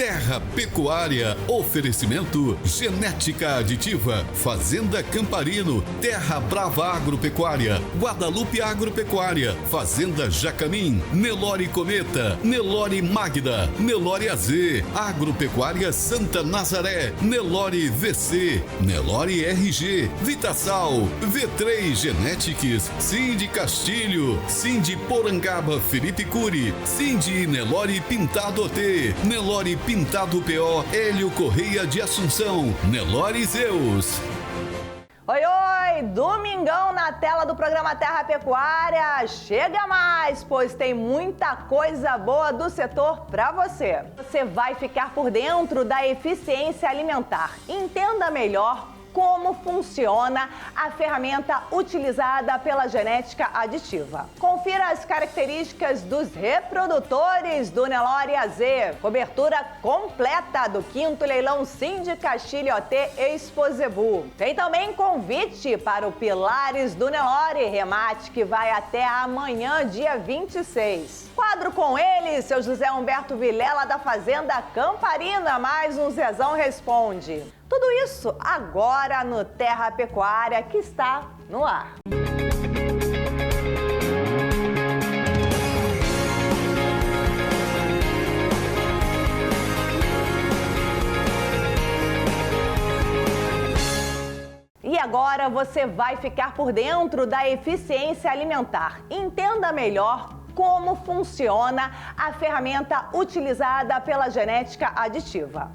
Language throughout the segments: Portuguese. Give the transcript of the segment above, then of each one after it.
Terra Pecuária, oferecimento Genética Aditiva, Fazenda Camparino, Terra Brava Agropecuária, Guadalupe Agropecuária, Fazenda Jacamim, Nelore Cometa, Nelore Magda, Nelore AZ, Agropecuária Santa Nazaré, Nelore VC, Nelore RG, Vitasal, V3 Genetics, Cindy Castilho, Cindy Porangaba Felipe Cury, Cindy Nelore Pintado T, Nelore Pintado PO, Hélio Correia de Assunção, Nelore Zeus. Oi, oi! Domingão na tela do programa Terra Pecuária. Chega mais, pois tem muita coisa boa do setor para você. Você vai ficar por dentro da eficiência alimentar. Entenda melhor como funciona a ferramenta utilizada pela genética aditiva. Confira as características dos reprodutores do Nelore AZ. Cobertura completa do 5º leilão Cindy Castilho OT Exposebu. Tem também convite para o Pilares do Nelore, remate que vai até amanhã, dia 26. Quadro com ele, seu José Humberto Vilela da Fazenda Camparina, mais um Zezão Responde. Tudo isso agora no Terra Pecuária, que está no ar. E agora você vai ficar por dentro da eficiência alimentar. Entenda melhor como funciona a ferramenta utilizada pela genética aditiva.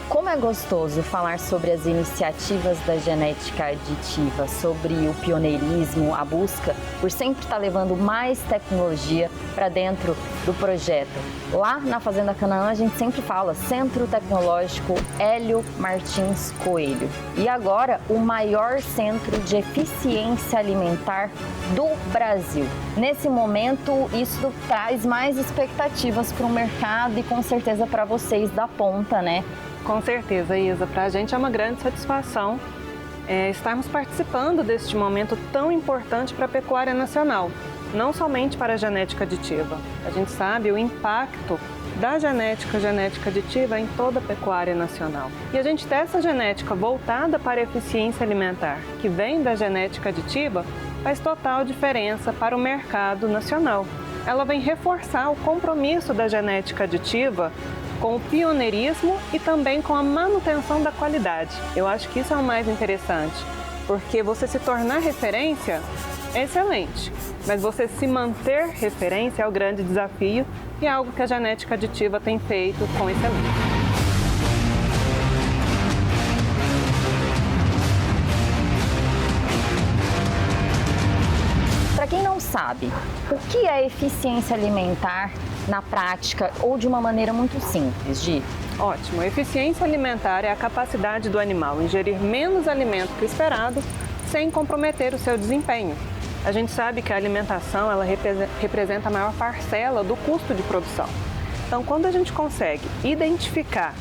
Como é gostoso falar sobre as iniciativas da genética aditiva, sobre o pioneirismo, a busca por sempre estar levando mais tecnologia para dentro do projeto. Lá na Fazenda Canaã a gente sempre fala Centro Tecnológico Hélio Martins Coelho. E agora o maior centro de eficiência alimentar do Brasil. Nesse momento isso traz mais expectativas para o mercado e com certeza para vocês da ponta, né? Com certeza, Isa. Para a gente é uma grande satisfação estarmos participando deste momento tão importante para a pecuária nacional, não somente para a genética aditiva. A gente sabe o impacto da genética aditiva em toda a pecuária nacional. E a gente ter essa genética voltada para a eficiência alimentar, que vem da genética aditiva, faz total diferença para o mercado nacional. Ela vem reforçar o compromisso da genética aditiva com o pioneirismo e também com a manutenção da qualidade. Eu acho que isso é o mais interessante, porque você se tornar referência é excelente, mas você se manter referência é o grande desafio e é algo que a genética aditiva tem feito com excelência. Para quem não sabe, o que é eficiência alimentar na prática ou de uma maneira muito simples, Gi? Ótimo. Eficiência alimentar é a capacidade do animal ingerir menos alimento que o esperado sem comprometer o seu desempenho. A gente sabe que a alimentação ela representa a maior parcela do custo de produção. Então, quando a gente consegue identificar,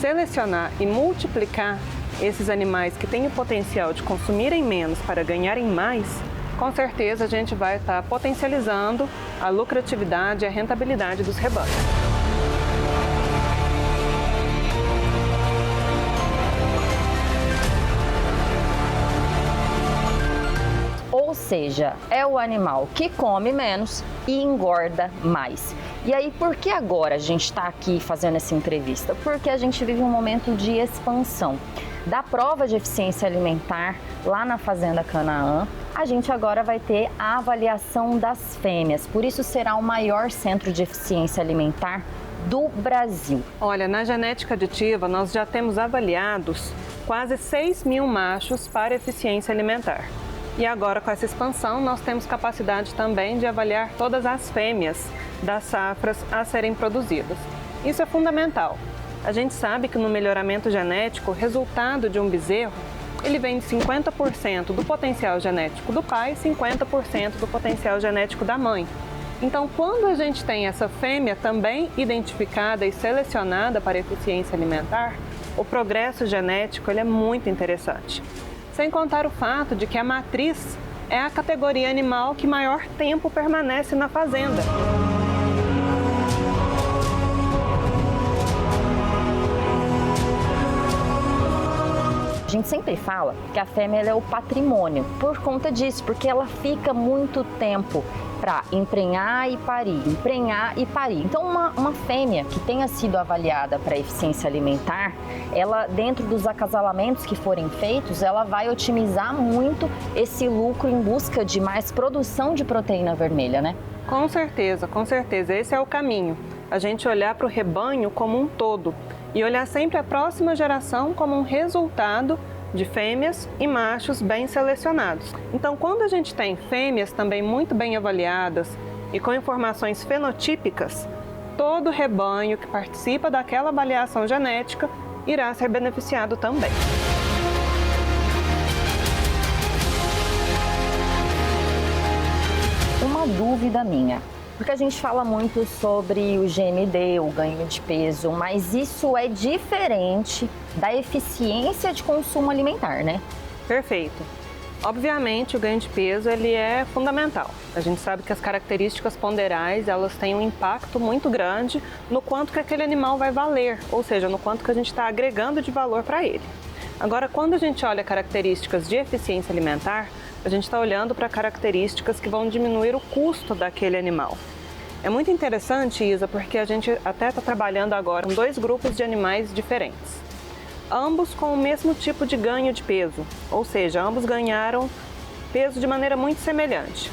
selecionar e multiplicar esses animais que têm o potencial de consumirem menos para ganharem mais, com certeza a gente vai estar potencializando a lucratividade e a rentabilidade dos rebanhos. Ou seja, é o animal que come menos e engorda mais. E aí, por que agora a gente está aqui fazendo essa entrevista? Porque a gente vive um momento de expansão. Da prova de eficiência alimentar lá na Fazenda Canaã, a gente agora vai ter a avaliação das fêmeas. Por isso será o maior centro de eficiência alimentar do Brasil. Olha, na genética aditiva nós já temos avaliados quase 6.000 machos para eficiência alimentar. E agora com essa expansão nós temos capacidade também de avaliar todas as fêmeas das safras a serem produzidas. Isso é fundamental. A gente sabe que no melhoramento genético, o resultado de um bezerro, ele vem de 50% do potencial genético do pai e 50% do potencial genético da mãe. Então, quando a gente tem essa fêmea também identificada e selecionada para eficiência alimentar, o progresso genético ele é muito interessante. Sem contar o fato de que a matriz é a categoria animal que maior tempo permanece na fazenda. A gente sempre fala que a fêmea ela é o patrimônio, por conta disso, porque ela fica muito tempo para emprenhar e parir, emprenhar e parir. Então, uma fêmea que tenha sido avaliada para eficiência alimentar, ela, dentro dos acasalamentos que forem feitos, ela vai otimizar muito esse lucro em busca de mais produção de proteína vermelha, né? Com certeza, esse é o caminho. A gente olhar para o rebanho como um todo e olhar sempre a próxima geração como um resultado de fêmeas e machos bem selecionados. Então, quando a gente tem fêmeas também muito bem avaliadas e com informações fenotípicas, todo rebanho que participa daquela avaliação genética irá ser beneficiado também. Uma dúvida minha, porque a gente fala muito sobre o GND, o ganho de peso, mas isso é diferente da eficiência de consumo alimentar, né? Perfeito. Obviamente, o ganho de peso ele é fundamental. A gente sabe que as características ponderais elas têm um impacto muito grande no quanto que aquele animal vai valer, ou seja, no quanto que a gente está agregando de valor para ele. Agora, quando a gente olha características de eficiência alimentar, a gente está olhando para características que vão diminuir o custo daquele animal. É muito interessante, Isa, porque a gente até está trabalhando agora com 2 grupos de animais diferentes. Ambos com o mesmo tipo de ganho de peso, ou seja, ambos ganharam peso de maneira muito semelhante.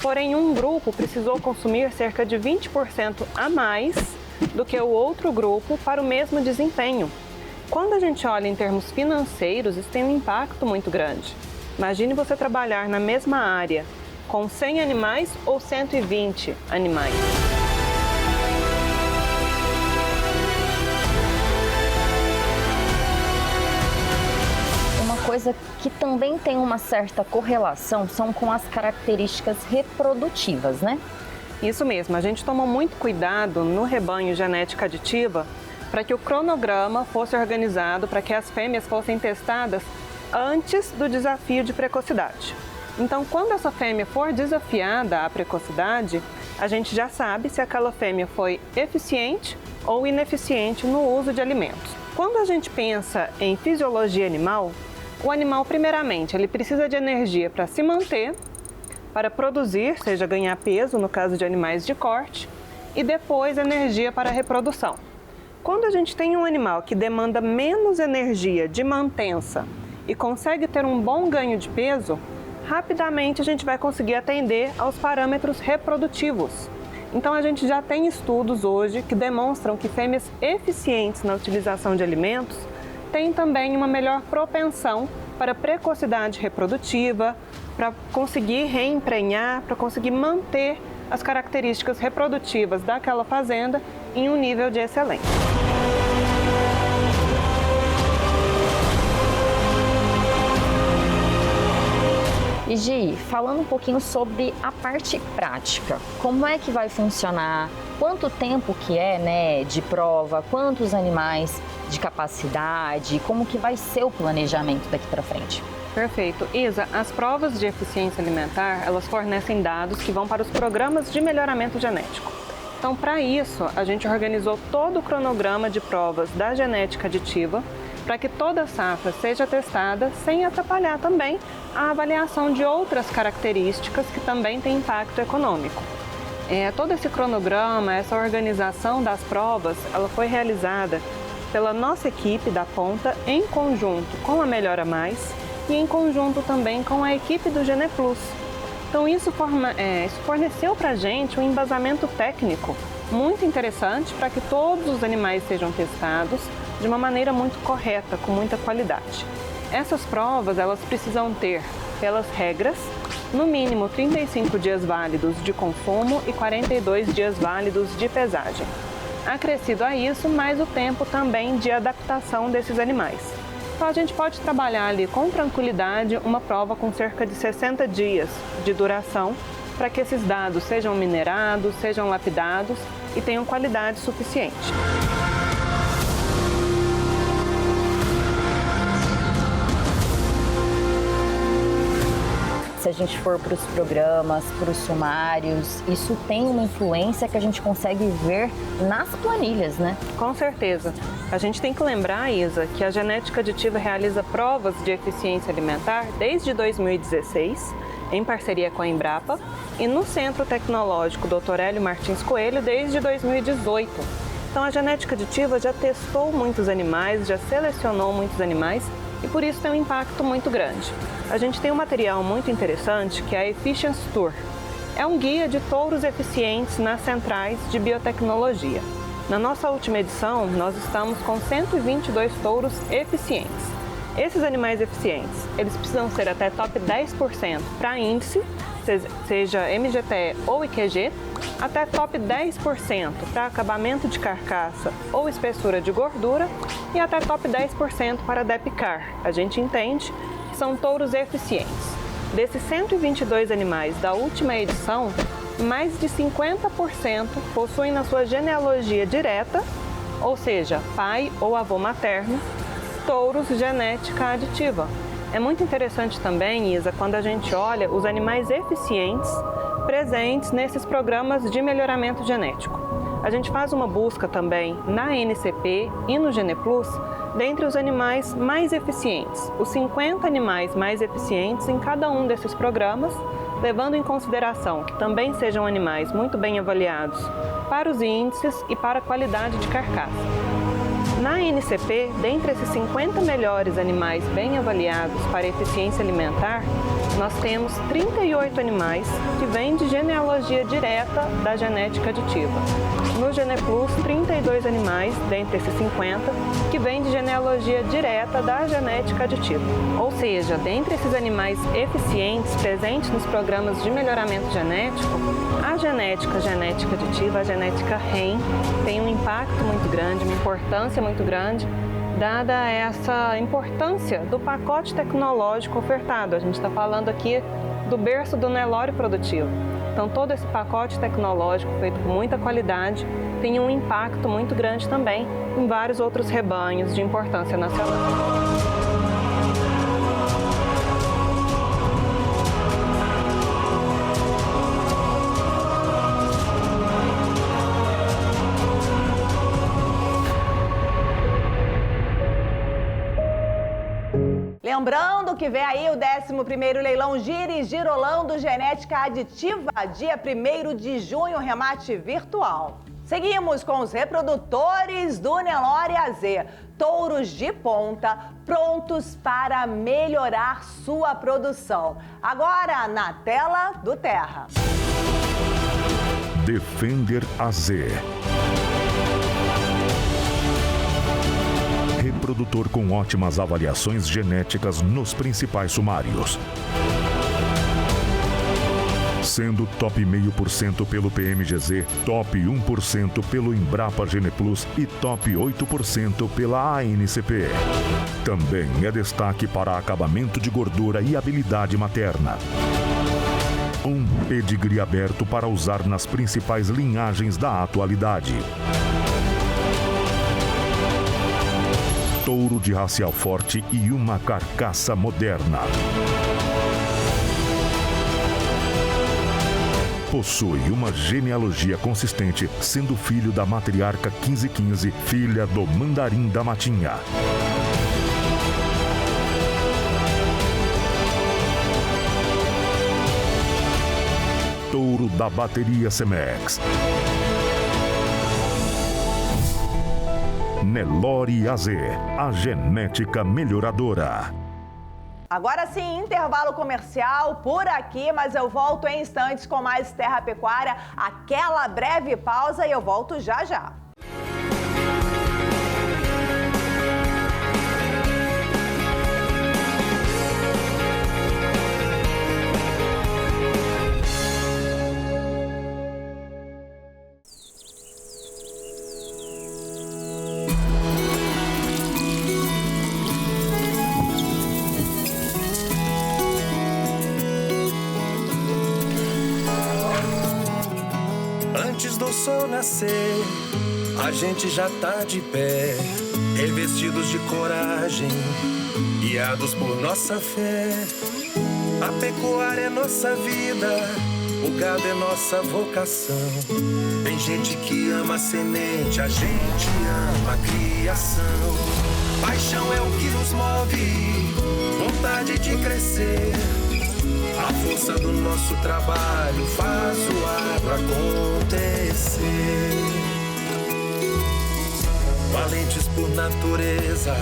Porém, um grupo precisou consumir cerca de 20% a mais do que o outro grupo para o mesmo desempenho. Quando a gente olha em termos financeiros, isso tem um impacto muito grande. Imagine você trabalhar na mesma área com 100 animais ou 120 animais. Uma coisa que também tem uma certa correlação são com as características reprodutivas, né? Isso mesmo, a gente tomou muito cuidado no rebanho genética aditiva para que o cronograma fosse organizado para que as fêmeas fossem testadas antes do desafio de precocidade. Então, quando essa fêmea for desafiada à precocidade, a gente já sabe se aquela fêmea foi eficiente ou ineficiente no uso de alimentos. Quando a gente pensa em fisiologia animal, o animal, primeiramente, ele precisa de energia para se manter, para produzir, seja ganhar peso, no caso de animais de corte, e depois energia para a reprodução. Quando a gente tem um animal que demanda menos energia de mantença e consegue ter um bom ganho de peso, rapidamente a gente vai conseguir atender aos parâmetros reprodutivos. Então a gente já tem estudos hoje que demonstram que fêmeas eficientes na utilização de alimentos têm também uma melhor propensão para precocidade reprodutiva, para conseguir reemprenhar, para conseguir manter as características reprodutivas daquela fazenda em um nível de excelência. E Gi, falando um pouquinho sobre a parte prática, como é que vai funcionar, quanto tempo que é, né, de prova, quantos animais de capacidade, como que vai ser o planejamento daqui para frente? Perfeito. Isa, as provas de eficiência alimentar, elas fornecem dados que vão para os programas de melhoramento genético. Então, para isso, a gente organizou todo o cronograma de provas da genética aditiva, para que toda a safra seja testada sem atrapalhar também a avaliação de outras características que também têm impacto econômico. Todo esse cronograma, essa organização das provas, ela foi realizada pela nossa equipe da ponta em conjunto com a Melhora Mais e em conjunto também com a equipe do GenePlus. Então isso forneceu para a gente um embasamento técnico muito interessante para que todos os animais sejam testados de uma maneira muito correta, com muita qualidade. Essas provas, elas precisam ter, pelas regras, no mínimo 35 dias válidos de consumo e 42 dias válidos de pesagem. Acrescido a isso, mais o tempo também de adaptação desses animais. Então a gente pode trabalhar ali com tranquilidade uma prova com cerca de 60 dias de duração para que esses dados sejam minerados, sejam lapidados e tenham qualidade suficiente. se a gente for para os programas, para os sumários, isso tem uma influência que a gente consegue ver nas planilhas, né? Com certeza. A gente tem que lembrar, Isa, que a genética aditiva realiza provas de eficiência alimentar desde 2016, em parceria com a Embrapa, e no Centro Tecnológico Dr. Hélio Martins Coelho desde 2018. Então, a genética aditiva já testou muitos animais, já selecionou muitos animais e por isso tem um impacto muito grande. A gente tem um material muito interessante que é a Efficiency Tour. É um guia de touros eficientes nas centrais de biotecnologia. Na nossa última edição, nós estamos com 122 touros eficientes. Esses animais eficientes, eles precisam ser até top 10% para índice, seja MGTE ou IQG, até top 10% para acabamento de carcaça ou espessura de gordura e até top 10% para DEPCAR. A gente entende que são touros eficientes. Desses 122 animais da última edição, mais de 50% possuem na sua genealogia direta, ou seja, pai ou avô materno, touros genética aditiva. É muito interessante também, Isa, quando a gente olha os animais eficientes presentes nesses programas de melhoramento genético. A gente faz uma busca também na NCP e no GenePlus dentre os animais mais eficientes, os 50 animais mais eficientes em cada um desses programas, levando em consideração que também sejam animais muito bem avaliados para os índices e para a qualidade de carcaça. Na NCP, dentre esses 50 melhores animais bem avaliados para eficiência alimentar, nós temos 38 animais que vêm de genealogia direta da genética aditiva. No GenePlus, 32 animais, dentre esses 50, que vêm de genealogia direta da genética aditiva. Ou seja, dentre esses animais eficientes presentes nos programas de melhoramento genético, a genética aditiva, a genética REM, tem um impacto muito grande, uma importância muito grande, dada essa importância do pacote tecnológico ofertado. A gente está falando aqui do berço do Nelore produtivo. Então, todo esse pacote tecnológico feito com muita qualidade tem um impacto muito grande também em vários outros rebanhos de importância nacional. Lembrando que vem aí o 11º leilão Gira e Girolão do Genética Aditiva, dia 1º de junho, remate virtual. Seguimos com os reprodutores do Nelore AZ, touros de ponta, prontos para melhorar sua produção. Agora na tela do Terra. Defender AZ. Reprodutor com ótimas avaliações genéticas nos principais sumários. Sendo top 0,5% pelo PMGZ, top 1% pelo Embrapa GenePlus e top 8% pela ANCP. Também é destaque para acabamento de gordura e habilidade materna. Um pedigree aberto para usar nas principais linhagens da atualidade. Touro de racial forte e uma carcaça moderna. Possui uma genealogia consistente, sendo filho da matriarca 1515, filha do Mandarim da Matinha. Touro da bateria Cemex. Nelore AZ, a genética melhoradora. Agora sim, intervalo comercial por aqui, mas eu volto em instantes com mais Terra Pecuária, aquela breve pausa e eu volto já já. Antes do sol nascer, a gente já tá de pé, revestidos de coragem, guiados por nossa fé. A pecuária é nossa vida, o gado é nossa vocação. Tem gente que ama a semente, a gente ama a criação. Paixão é o que nos move, vontade de crescer. A força do nosso trabalho faz o agro acontecer. Valentes por natureza,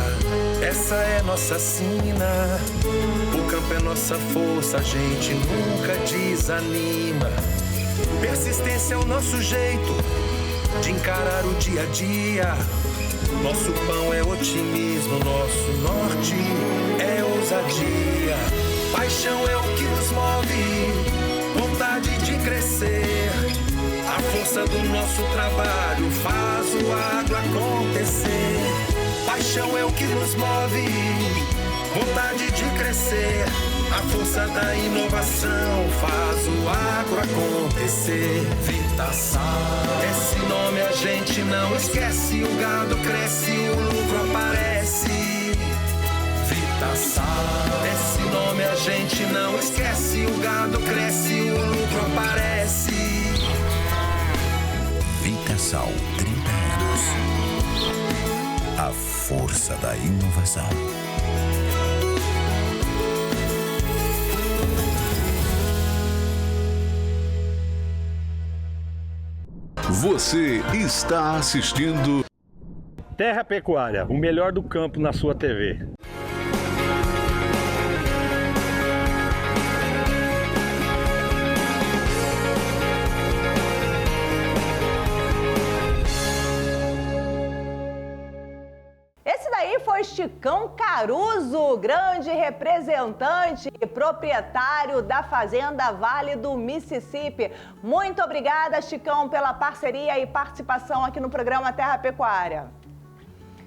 essa é nossa sina. O campo é nossa força, a gente nunca desanima. Persistência é o nosso jeito de encarar o dia a dia. Nosso pão é otimismo, nosso norte é ousadia. Paixão é o que nos move, vontade de crescer. A força do nosso trabalho faz o agro acontecer. Paixão é o que nos move, vontade de crescer. A força da inovação faz o agro acontecer. Vitasal, esse nome a gente não esquece. O gado cresce, o lucro aparece. Vitasal, esse nome a gente não esquece. O gado cresce, o lucro aparece. Vitasal, 30 anos. A força da inovação. Você está assistindo Terra Pecuária, o melhor do campo na sua TV. Esse daí foi Chicão Caruso, grande representante e proprietário da Fazenda Vale do Mississippi. Muito obrigada, Chicão, pela parceria e participação aqui no programa Terra Pecuária.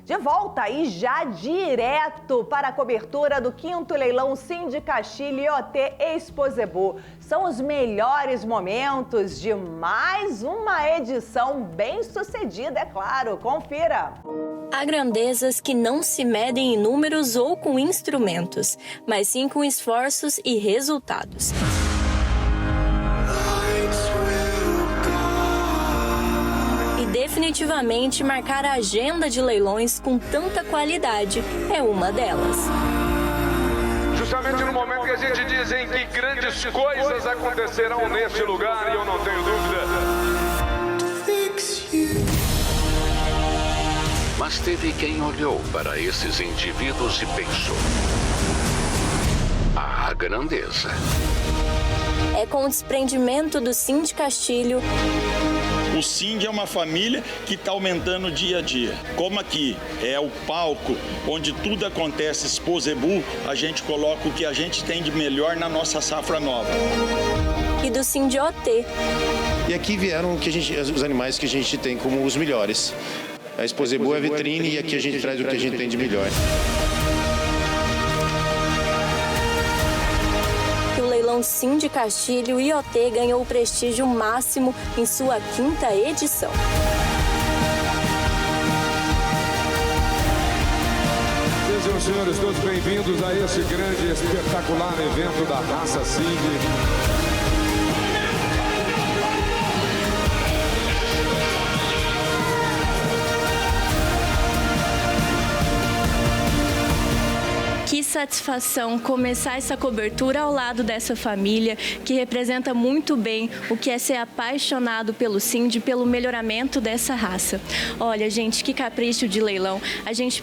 De volta e já direto para a cobertura do 5º leilão Cindy Castilho IoT Expo Zebu. São os melhores momentos de mais uma edição bem sucedida, é claro. Confira! Há grandezas que não se medem em números ou com instrumentos, mas sim com esforços e resultados. E definitivamente marcar a agenda de leilões com tanta qualidade é uma delas. Justamente no momento que a gente diz em que grandes coisas acontecerão neste lugar, e eu não tenho dúvida. Mas teve quem olhou para esses indivíduos e pensou: a grandeza. É com o desprendimento do Cindy Castilho. O Cindy é uma família que está aumentando dia a dia. Como aqui é o palco onde tudo acontece, Expo Zebu, a gente coloca o que a gente tem de melhor na nossa safra nova. E do Cindy IoT. E aqui vieram os animais que a gente tem como os melhores. A Expo Zebu é a vitrine e aqui a gente traz o que a gente tem de melhor. O leilão Cindy Castilho IoT ganhou o prestígio máximo em sua 5ª edição. Sejam, senhores, todos bem-vindos a esse grande e espetacular evento da raça Cindy. Que satisfação começar essa cobertura ao lado dessa família que representa muito bem o que é ser apaixonado pelo Cindy, pelo melhoramento dessa raça. Olha, gente, que capricho de leilão. A gente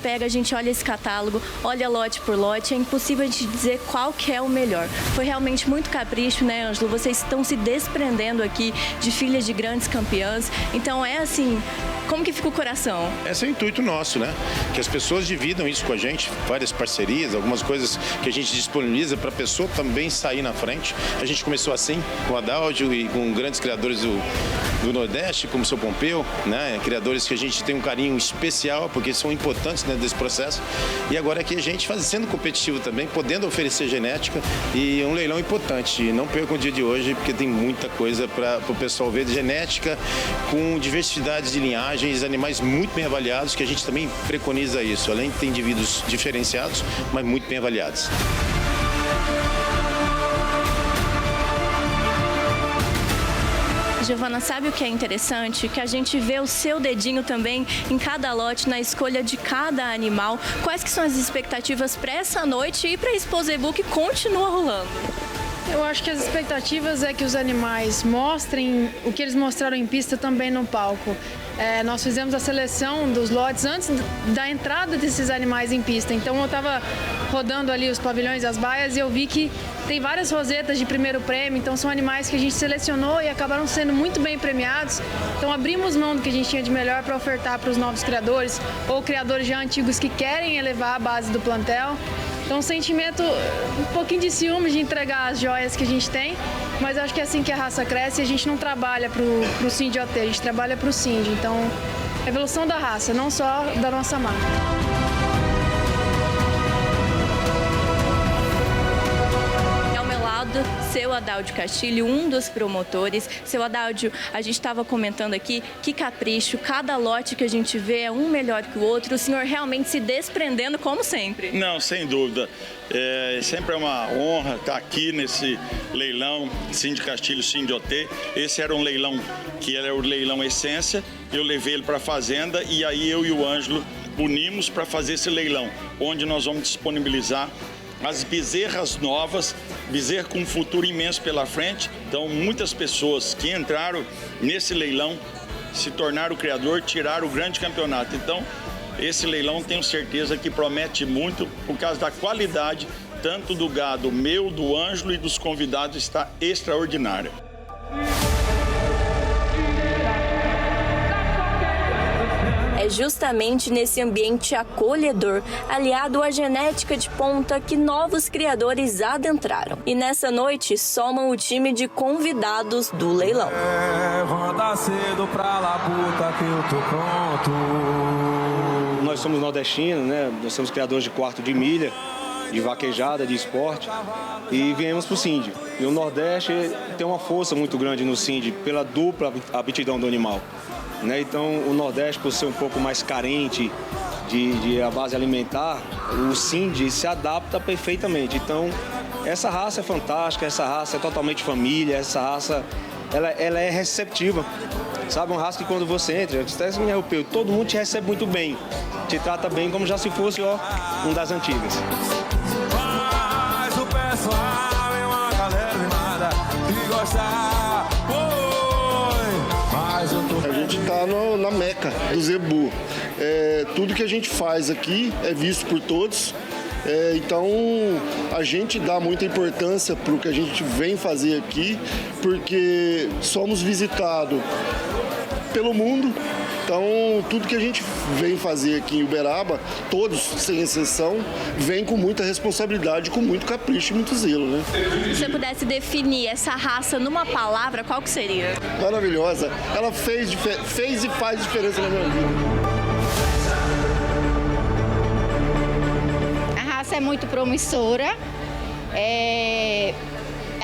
olha esse catálogo, olha lote por lote, é impossível a gente dizer qual que é o melhor. Foi realmente muito capricho, né, Ângelo? Vocês estão se desprendendo aqui de filhas de grandes campeãs. Então é assim, como que fica o coração? Esse é o intuito nosso, né? Que as pessoas dividam isso com a gente, várias parcerias, algumas coisas que a gente disponibiliza para a pessoa também sair na frente. A gente começou assim, com a Dáudio e com grandes criadores do Nordeste, como o seu Pompeu, né? Criadores que a gente tem um carinho especial, porque são importantes dentro desse processo. E agora aqui a gente sendo competitivo também, podendo oferecer genética e um leilão importante. E não percam o dia de hoje, porque tem muita coisa para o pessoal ver de genética, com diversidade de linhagens, animais muito bem avaliados, que a gente também preconiza isso. Além de ter indivíduos diferenciados, mas muito bem avaliados. Giovana, sabe o que é interessante? Que a gente vê o seu dedinho também em cada lote, na escolha de cada animal. Quais que são as expectativas para essa noite e para a Expo Zebu que continua rolando? Eu acho que as expectativas é que os animais mostrem o que eles mostraram em pista também no palco. Nós fizemos a seleção dos lotes antes da entrada desses animais em pista. Então eu estava rodando ali os pavilhões e as baias e eu vi que tem várias rosetas de primeiro prêmio. Então são animais que a gente selecionou e acabaram sendo muito bem premiados. Então abrimos mão do que a gente tinha de melhor para ofertar para os novos criadores ou criadores já antigos que querem elevar a base do plantel. Então um sentimento, um pouquinho de ciúme de entregar as joias que a gente tem, mas acho que é assim que a raça cresce e a gente não trabalha para o Cindy OT, a gente trabalha para o Cindy. Então, evolução da raça, não só da nossa marca. Seu Adaldio Castilho, um dos promotores. Seu Adaldio, a gente estava comentando aqui que capricho, cada lote que a gente vê é um melhor que o outro, o senhor realmente se desprendendo como sempre. Não, sem dúvida. Sempre é uma honra estar aqui nesse leilão Cindy Castilho, Cindy OT. Esse era um leilão que era o leilão Essência, eu levei ele para a fazenda e aí eu e o Ângelo unimos para fazer esse leilão, onde nós vamos disponibilizar as bezerras novas, bezerra com um futuro imenso pela frente. Então, muitas pessoas que entraram nesse leilão se tornaram o criador, tiraram o grande campeonato. Então, esse leilão tenho certeza que promete muito por causa da qualidade, tanto do gado meu, do Ângelo e dos convidados, está extraordinária. É justamente nesse ambiente acolhedor, aliado à genética de ponta, que novos criadores adentraram. E nessa noite somam o time de convidados do leilão. Vou andar cedo pra Labuta que eu tô pronto. Nós somos nordestinos, né? Nós somos criadores de quarto de milha, de vaquejada, de esporte, e viemos pro Cindy. E o Nordeste tem uma força muito grande no Cindy, pela dupla aptidão do animal. Então, o Nordeste, por ser um pouco mais carente de a base alimentar, o Cindy se adapta perfeitamente. Então, essa raça é fantástica, essa raça é totalmente família, essa raça ela é receptiva. Sabe, uma raça que quando você entra, todo mundo te recebe muito bem, te trata bem como já se fosse um das antigas. Mas o pessoal é uma galera animada que gosta. A gente está na meca do Zebu. Tudo que a gente faz aqui é visto por todos. Então, a gente dá muita importância para o que a gente vem fazer aqui, porque somos visitados pelo mundo. Então, tudo que a gente vem fazer aqui em Uberaba, todos, sem exceção, vem com muita responsabilidade, com muito capricho e muito zelo, né? Se você pudesse definir essa raça numa palavra, qual que seria? Maravilhosa. Ela fez e faz diferença na minha vida. A raça é muito promissora,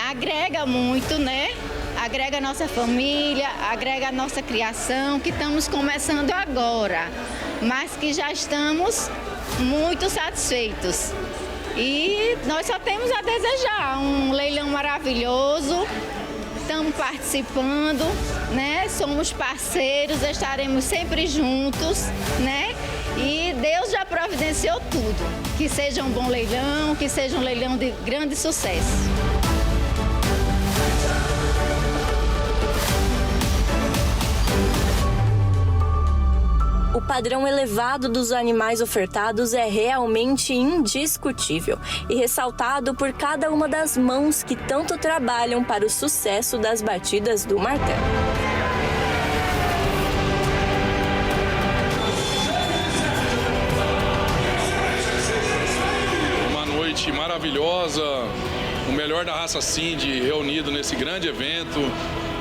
agrega muito, né? Agrega a nossa família, agrega a nossa criação, que estamos começando agora, mas que já estamos muito satisfeitos. E nós só temos a desejar um leilão maravilhoso, estamos participando, né? Somos parceiros, estaremos sempre juntos, né? E Deus já providenciou tudo. Que seja um bom leilão, que seja um leilão de grande sucesso. O padrão elevado dos animais ofertados é realmente indiscutível e ressaltado por cada uma das mãos que tanto trabalham para o sucesso das batidas do martelo. Uma noite maravilhosa, o melhor da raça Cindy reunido nesse grande evento,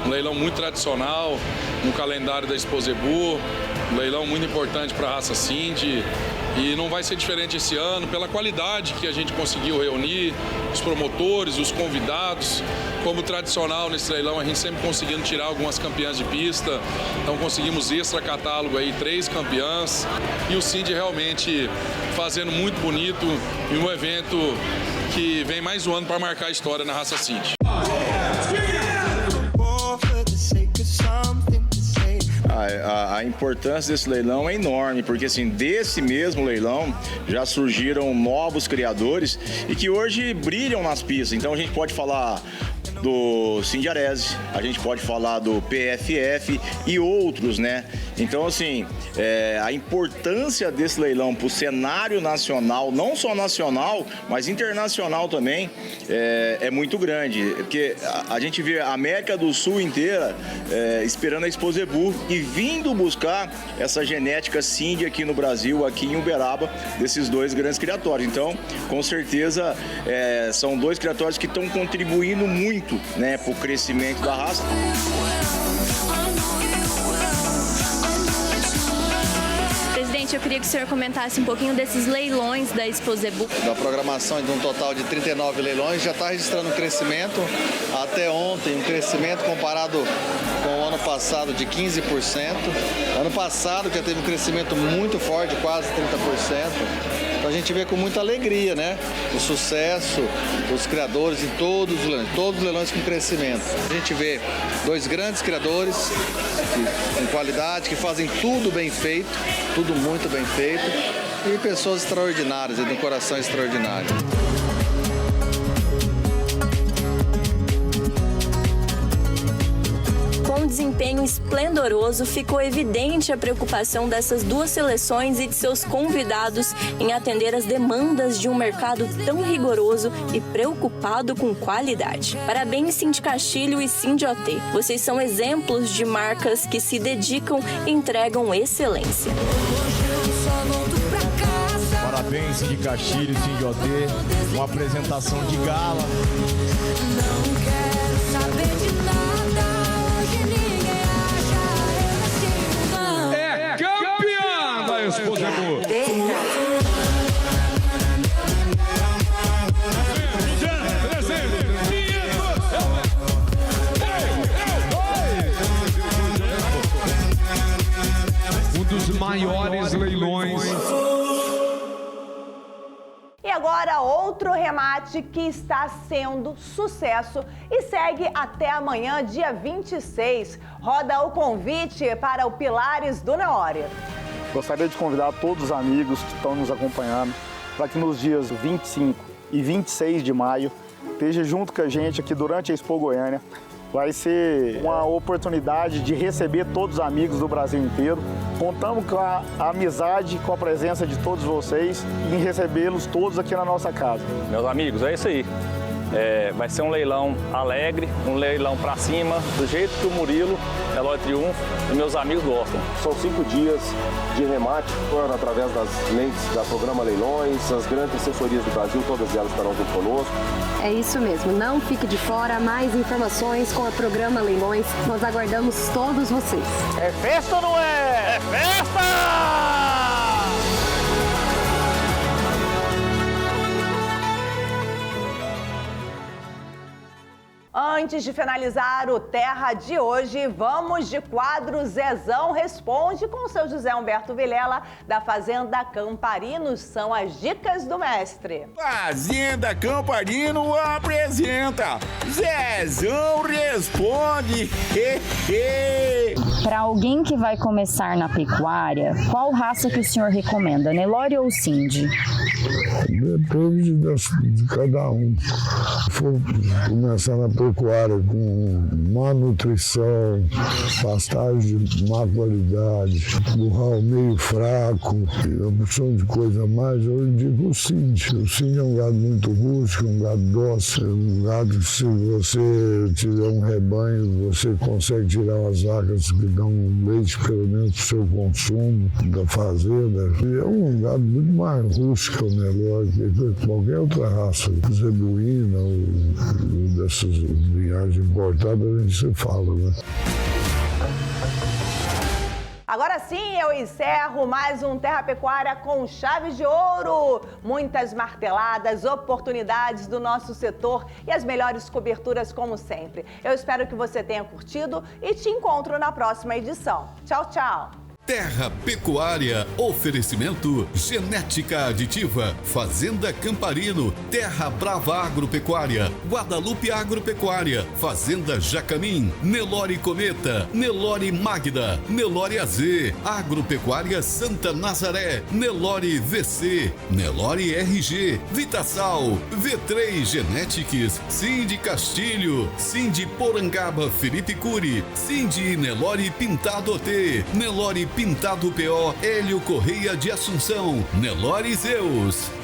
um leilão muito tradicional no calendário da Expo Zebu. Um leilão muito importante para a raça Cindy e não vai ser diferente esse ano pela qualidade que a gente conseguiu reunir, os promotores, os convidados. Como tradicional nesse leilão, a gente sempre conseguindo tirar algumas campeãs de pista, então conseguimos extra catálogo aí, 3 campeãs e o Cindy realmente fazendo muito bonito e um evento que vem mais um ano para marcar a história na raça Cindy. A importância desse leilão é enorme, porque assim, desse mesmo leilão já surgiram novos criadores e que hoje brilham nas pistas. Então a gente pode falar do Sindiarese, a gente pode falar do PFF e outros, né? Então, assim, a importância desse leilão para o cenário nacional, não só nacional, mas internacional também, é muito grande. Porque a gente vê a América do Sul inteira esperando a Expo Zebu e vindo buscar essa genética Cindy aqui no Brasil, aqui em Uberaba, desses dois grandes criatórios. Então, com certeza, são dois criatórios que estão contribuindo muito, né, para o crescimento da raça. Presidente, eu queria que o senhor comentasse um pouquinho desses leilões da Expo Zebu. Da programação de um total de 39 leilões, já está registrando um crescimento até ontem, um crescimento comparado com o ano passado de 15%. Ano passado já teve um crescimento muito forte, quase 30%. Então a gente vê com muita alegria, né? O sucesso dos criadores em todos os leilões com crescimento. A gente vê dois grandes criadores com qualidade, que fazem tudo bem feito, tudo muito bem feito, e pessoas extraordinárias, de um coração extraordinário. Com um desempenho esplendoroso, ficou evidente a preocupação dessas duas seleções e de seus convidados em atender às demandas de um mercado tão rigoroso e preocupado com qualidade. Parabéns, Cindy Castilho e Cindy OT. Vocês são exemplos de marcas que se dedicam e entregam excelência. Parabéns, Cindy Castilho e Cindy OT. Uma apresentação de gala. Não quero saber de nada. Campeã da Expo Zebu. Um dos maiores leilões. E agora outro remate que está sendo sucesso e segue até amanhã, dia 26. Roda o convite para o Pilares do Nelore. Gostaria de convidar todos os amigos que estão nos acompanhando para que nos dias 25 e 26 de maio esteja junto com a gente aqui durante a Expo Goiânia. Vai ser uma oportunidade de receber todos os amigos do Brasil inteiro. Contamos com a amizade, com a presença de todos vocês e em recebê-los todos aqui na nossa casa. Meus amigos, é isso aí. Vai ser um leilão alegre, um leilão pra cima, do jeito que o Murilo, Eloy Triunfo e meus amigos gostam. São 5 dias de remate, através das lentes da Programa Leilões, as grandes assessorias do Brasil, todas elas estarão junto conosco. É isso mesmo, não fique de fora, mais informações com a Programa Leilões, nós aguardamos todos vocês. É festa ou não é? É festa! Antes de finalizar o Terra de hoje, vamos de quadro Zezão Responde com o seu José Humberto Vilela, da Fazenda Camparino. São as dicas do mestre. Fazenda Camparino apresenta Zezão Responde. Para alguém que vai começar na pecuária, qual raça que o senhor recomenda, Nelore ou Cindy? Depende de cada um. Se for começar na pecuária com má nutrição, pastagem de má qualidade, curral meio fraco, opção de coisa a mais, eu indico o Cindy. O Cindy é um gado muito rústico, um gado dócil, um gado que, se você tiver um rebanho, você consegue tirar as vacas que dão leite, pelo menos para o seu consumo da fazenda. E é um gado muito mais rústico, né? Que qualquer outra raça, zebuína ou dessas linhagens importadas, a gente se fala, né? Agora sim, eu encerro mais um Terra Pecuária com chave de ouro. Muitas marteladas, oportunidades do nosso setor e as melhores coberturas como sempre. Eu espero que você tenha curtido e te encontro na próxima edição. Tchau, tchau! Terra Pecuária, oferecimento Genética Aditiva, Fazenda Camparino, Terra Brava Agropecuária, Guadalupe Agropecuária, Fazenda Jacamim, Nelore Cometa, Nelore Magda, Nelore AZ, Agropecuária Santa Nazaré, Nelore VC, Nelore RG, Vitasal, V3 Genetics, Cindy Castilho, Cindy Porangaba Felipe Cury, Cindy Nelore Pintado T, Nelore Pintado PO, Hélio Correia de Assunção, Nelore Zeus.